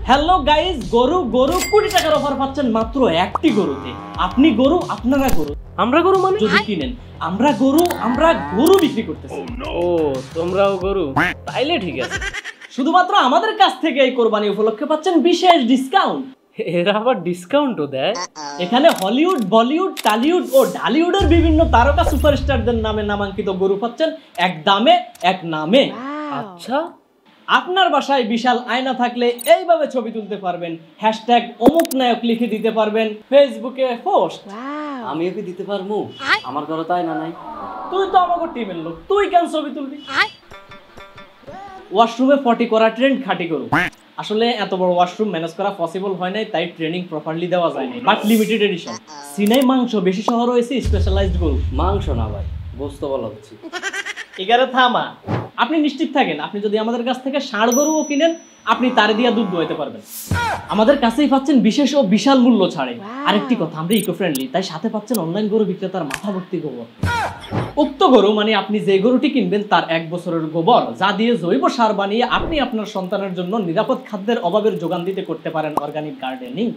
Hello guys, গরু গরু কোটি টাকার অফার পাচ্ছেন মাত্র একটি গরুতে। আপনি গরু, আপনারা গরু, আমরা গরু মানে যদি কিনেন আমরা গরু বিক্রি করতেছি। ও তোমরাও গরু, তাইলে ঠিক আছে। শুধুমাত্র আমাদের কাছ থেকে এই কোরবানি উপলক্ষে পাচ্ছেন বিশেষ ডিসকাউন্ট। এরা আবার ডিসকাউন্টও দেয়? এখানে হলিউড, বলিউড, টালিউড ও ঢালিউডের বিভিন্ন তারকা সুপারস্টারদের নামে নামাঙ্কিত গরু পাচ্ছেন এক দামে এক নামে। আচ্ছা, আপনার বাসায় বিশাল আয়না থাকলে এইভাবে ছবি তুলতে পারবেন, হ্যাশট্যাগ অমুক নায়ক লিখে দিতে পারবেন ফেসবুকে পোস্ট। আমিও কি দিতে পারবো? আমার ঘরে তো আয়না নাই। তুই তো আমাকে টিমের লোক, তুই কেন ছবি তুলবি? ওয়াশরুমে পটি করা ট্রেন্ড খাঁটি গরু। আসলে এত বড় ওয়াশরুম ম্যানেজ করা পসিবল হয় নাই, তাই ট্রেনিং প্রপারলি দেওয়া যায়নি, বাট লিমিটেড এডিশন। সিনাই মাংস বেশি সহ রয়েছে স্পেশালাইজড গরু। মাংস না ভাই, গোস্ত বলা হচ্ছে। এগারে থামা, আপনি নিশ্চিত থাকেন আপনি যদি আমাদের কাছ থেকে ষাঁড় গরুও কিনেন আপনি তারে দিয়া দুধ দোয়াইতে পারবেন। আমাদের কাছেই পাচ্ছেন বিশেষ ও বিশাল মূল্য ছাড়ে। আরেকটি কথা, আমরা ইকো ফ্রেন্ডলি, তাই সাথে পাচ্ছেন অনলাইন গরু বিক্রেতার মাথা ভর্তি গোবর। উক্ত গরু মানে আপনি যে গরুটি কিনবেন তার 1 বছরের গোবর, যা দিয়ে জৈব সার বানিয়ে আপনি আপনার সন্তানের জন্য নিরাপদ খাদ্যের অভাবের যোগান দিতে করতে পারেন অর্গানিক গার্ডেনিং।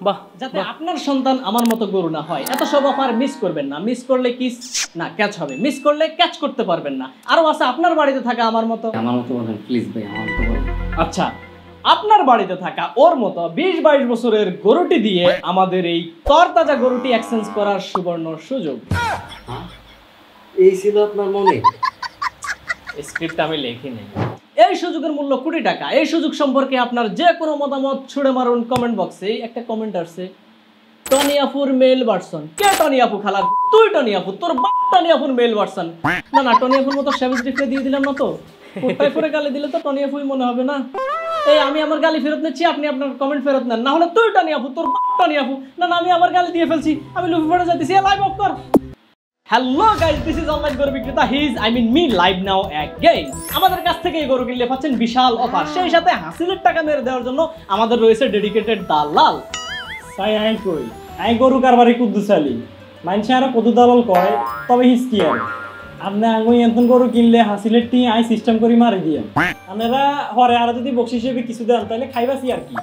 বাহ, যাতে আপনার সন্তান আমার মতো গরু না হয়। এত সব অফার মিস করবেন না। মিস করলে কিস না ক্যাচ হবে, মিস করলে ক্যাচ করতে পারবেন না। আরো আছে আপনার বাড়িতে থাকা আমার মতো বলেন প্লিজ ভাই, আমার মতো বলেন। আচ্ছা, আপনার বাড়িতে থাকা ওর মতো 20-22 বছরের গরুটি দিয়ে আমাদের এই তরতাজা গরুটি এক্সচেঞ্জ করার সুবর্ণ সুযোগ। এই ছিল আপনার মনে? স্ক্রিপ্ট আমি লিখি নাই। এই সুযোগের মূল্য কোটি টাকা। এই সুযোগ সম্পর্কে আপনার যে কোনো মতামত ছুড়ে মারুন কমেন্ট বক্সে। একটা কমেন্ট আসছে, টনি আপুর মেল ভার্সন। কে টনি আপু খালা? তুই টনি আপু, তোর বাপ টনি আপুর মেল ভার্সন। না না, টনি আপুর মতো সেভিজ রিপ্লাই দিয়ে দিলাম না তো? কোথায় পরে গালি দিলে তো টনি আপুই মনে হবে না। এই আমি আমার গালি ফেরত নিচ্ছি, আপনি আপনার কমেন্ট ফেরত নেন, না হলে তুই টনি আপু, তোর বাপ টনি আপু। না না, আমি আবার গালি দিয়ে ফেলছি, আমি লুফে পড়ে যাইতেছি। লাইভ অফ কর। Hello guys, this is online গরু বিক্রেতা মি লাইভ নাও অ্যাগেইন। আমাদের কাছ থেকে এই গরু কিনলে পাচ্ছেন বিশাল অফার, সেই সাথে হাসিলের টাকা মেরে দেওয়ার জন্য আমাদের রয়েছে ডেডিকেটেড দালাল। তাই আই কই আই গরু কারবারি কুদ্দুসালি মানছে আর কদু দালাল কয়, তবে হিসকি আর আপনি আঙ্গুই এতন গরু কিনলে হাসিলের টি আই সিস্টেম করি মারি দিয়ে আপনারা হরে আর যদি বকশিস হিসেবে কিছু দেন তাহলে খাইবাসি আর কি।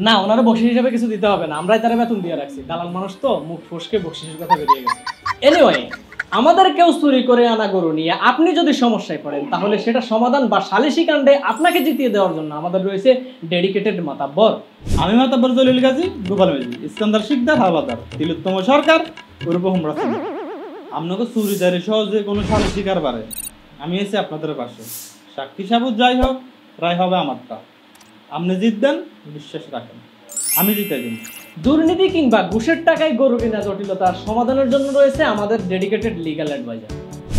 না, ওনারা বকশিস হিসেবে কিছু দিতে হবে না, আমরাই তারা বেতন দিয়ে রাখছি। দালাল মানুষ তো মুখ ফসকে বকশিসের কথা বেরিয়ে গেছে। এনিওয়ে, আমাদের কেউ চুরি করে আনা গরু নিয়ে আপনি যদি সমস্যায় পড়েন তাহলে সেটা সমাধান বা সালিশি কাণ্ডে আপনাকে জিতিয়ে দেওয়ার জন্য আমাদের রয়েছে ডেডিকেটেড মাতাব্বর। আমি মাতাব্বর জলিল গাজী, গোপাল মেজি, ইস্কান্দার শিকদার, হাওলাদার, তিলোত্তম সরকার, ওরূপ হোমরা সিং। আপনাকে চুরিদারি সহজে কোনো সালে শিকার পারে আমি এসে আপনাদের পাশে। সাক্ষী সাবুত যাই হোক, রায় হবে আমারটা। আপনি জিতবেন, বিশ্বাস রাখেন, আমি জিতে দিন। দুর্নীতি কিংবা ঘুষের টাকায় গরু কিনা জটিলতার সমাধানের জন্য রয়েছে আমাদের ডেডিকেটেড লিগ্যাল অ্যাডভাইজার।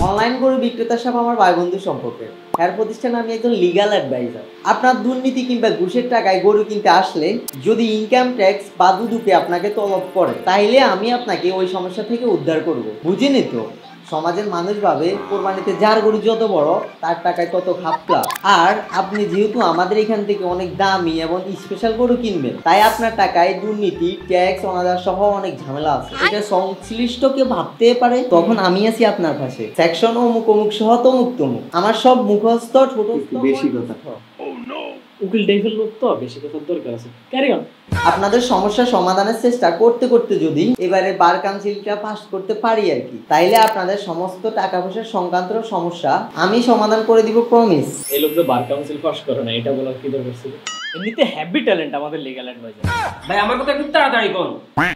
অনলাইন গরু বিক্রেতার সাথে আমার ভাই বন্ধু সম্পর্কে এর প্রতিষ্ঠানে আমি একজন লিগ্যাল অ্যাডভাইজার। আপনার দুর্নীতি কিংবা ঘুষের টাকায় গরু কিনতে আসলে যদি ইনকাম ট্যাক্স বা দুদকে আপনাকে তলব করে, তাইলে আমি আপনাকে ওই সমস্যা থেকে উদ্ধার করব। বুঝিনি তো, সমাজের মানুষ ভাবে কোরবানিতে যার গরু যত বড় তার টাকায় তত খাপলা। আর আপনি যেহেতু আমাদের এখান থেকে অনেক দামি এবং স্পেশাল গরু কিনবেন, তাই আপনার টাকায় দুর্নীতি, ট্যাক্স, অনাদার সহ অনেক ঝামেলা আছে। এটা সংশ্লিষ্ট কেউ ভাবতে পারে, তখন আমি আছি আপনার পাশে। সেকশন অমুক অমুক সহ তমুক তমুক, আমার সব মুখস্থ ছোট বেশি কথা। উকিল টাইপের লোক তো, বেশি কথার দরকার আছে। Carry on. আপনাদের সমস্যা সমাধানের চেষ্টা করতে করতে যদি এবারে বার কাউন্সিলটা পাস করতে পারি আর কি, তাইলে আপনাদের সমস্ত টাকা পয়সার সংক্রান্ত সমস্যা আমি সমাধান করে দিব, প্রমিস। এই লোক তো বার কাউন্সিল পাস করে না, এটা বলার কি দরকার ছিল? এমনিতে হ্যাভি ট্যালেন্ট আমাদের লিগ্যাল অ্যাডভাইজার। ভাই আমার কথা একটু তাড়াতাড়ি কোন।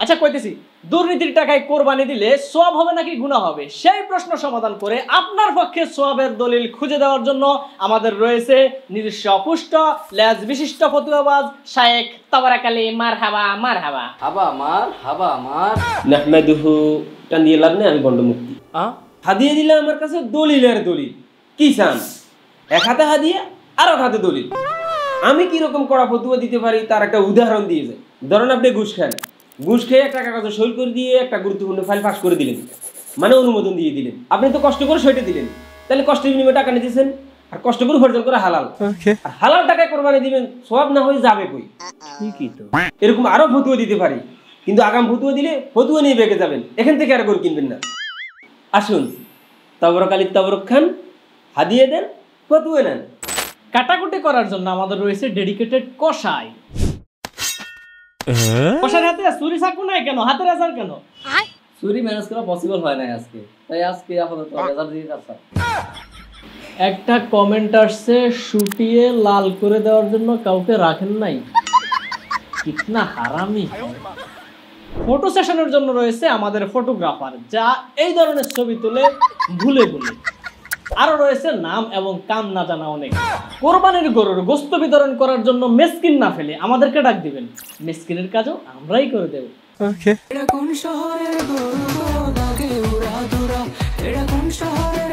আচ্ছা কইতেছি, দুর্নীতির টাকায় কোরবানি দিলে সওয়াব হবে নাকি গুনাহ হবে, সেই প্রশ্ন সমাধান করে আপনার পক্ষে সওয়াবের দলিল খুঁজে দেওয়ার জন্য আমাদের রয়েছে নিজস্ব পুষ্ট লেজ বিশিষ্ট ফতুয়াবাজ শায়েখ তাবারাক আলী। মারহাবা মারহাবা। হাবা আমার নাহমাদুহু টা নিয়ে লাভ নেই, আমি গন্ডমুক্তি। হাদিয়ে দিলে আমার কাছে দলিলের দলিল। কি চান? এক হাতে হাদিয়া আর এক হাতে দলিল। আমি কিরকম কড়া ফতুয়া দিতে পারি তার একটা উদাহরণ দিয়ে যাই। ধরেন আপনি ঘুষ খান, ঘুষ খেয়ে একটা কাগজে সই করে দিয়ে একটা গুরুত্বপূর্ণ ফাইল পাস করে দিলেন, মানে অনুমোদন দিয়ে দিলেন। আপনি তো কষ্ট করে সইটা দিলেন, তাহলে কষ্টের বিনিময়ে টাকা নিতেছেন, আর কষ্ট করে উপার্জন করা হালাল। আর হালাল টাকায় কোরবানি দিবেন, সওয়াব না হয়ে যাবে কই? ঠিকই তো। এরকম আরো ফতুয়া দিতে পারি, কিন্তু আগাম ফতুয়া দিলে ফতুয়া নিয়ে বেঁকে যাবেন, এখান থেকে আর গরু কিনবেন না। আসুন, তাবরক আলী তাবরক খান, হাদিয়ে দেন, ফতুয়া নেন। কাটাকুটি করার জন্য আমাদের রয়েছে ডেডিকেটেড কসাই। কসার হাতে ছুরি চাকু নাই কেন, হাতে রেজার কেন? চুরি ম্যানেজ করা পসিবল হয় না আজকে, তাই আজকে আপাতত রেজাল্ট দিয়ে যাচ্ছে। একটা কমেন্ট আসছে, শুটিয়ে লাল করে দেওয়ার জন্য কাউকে রাখেন নাই, কিতনা হারামি। ফটো সেশনের জন্য রয়েছে আমাদের ফটোগ্রাফার, যা এই ধরনের ছবি তুলে ভুলে ভুলে। আরো রয়েছে নাম এবং কাম না জানা অনেক। কোরবানির গরুর গোশত বিতরণ করার জন্য মেসকিন না ফেলে আমাদেরকে ডাক দিবেন, মেসকিনের কাজও আমরাই করে দেব। এটা কোন শহরের গরু লাগে উড়া দুরা, এটা কোন শহরের